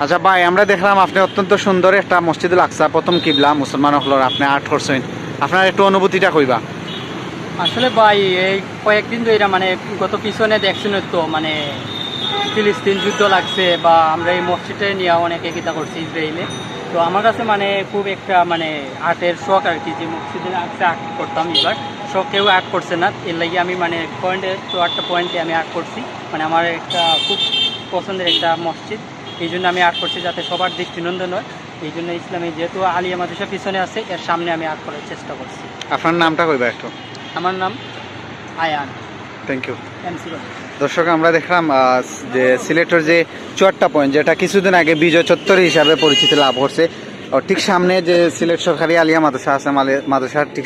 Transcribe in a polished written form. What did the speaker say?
আচ্ছা ভাই, আমরা দেখলাম আপনি অত্যন্ত সুন্দর একটা মসজিদুল আকসা প্রথম কিবলা মুসলমান হলর আপনি আর্ট করছেন, আপনার একটু অনুভূতিটা কইবা। আসলে ভাই এই কয়েকদিন ধরে মানে গত পিছনে দেখছেন তো মানে ফিলিস্তিন যুদ্ধ লাগছে বা আমরা এই মসজিদটা নিয়ে অনেকে কিতা করছি ইসরায়েলে। তো আমার কাছে মানে খুব একটা মানে আর্টের শখ আর কি, যে মসজিদে আকসা আর্ট করতাম। এবার শখ কেউ আর্ট করছে না, এর লাগে আমি মানে পয়েন্টে তো একটা পয়েন্টে আমি আর্ট করছি। মানে আমার একটা খুব পছন্দের একটা মসজিদ, এই জন্য আমি আর্ট করছি যাতে সবার দৃষ্টিনন্দন হয়। এই জন্য ইসলামী যেহেতু আলিয়া মাদ্রাসা পিছনে আছে, এর সামনে আমি আর্ট করার চেষ্টা করছি। আপনার নামটা কইবা একটু। আমার নাম আয়ান থ্যাংক ইউ। এমসি। দর্শক, আমরা দেখলাম যে সিলেটের যে চুয়াট্টা পয়েন্ট, যেটা কিছুদিন আগে বিজয় চত্বর হিসাবে পরিচিতি লাভ করছে, ঠিক সামনে যে সিলেট সরকারি আলিয়া মাদ্রাসা আছে, মাদ্রাসার ঠিক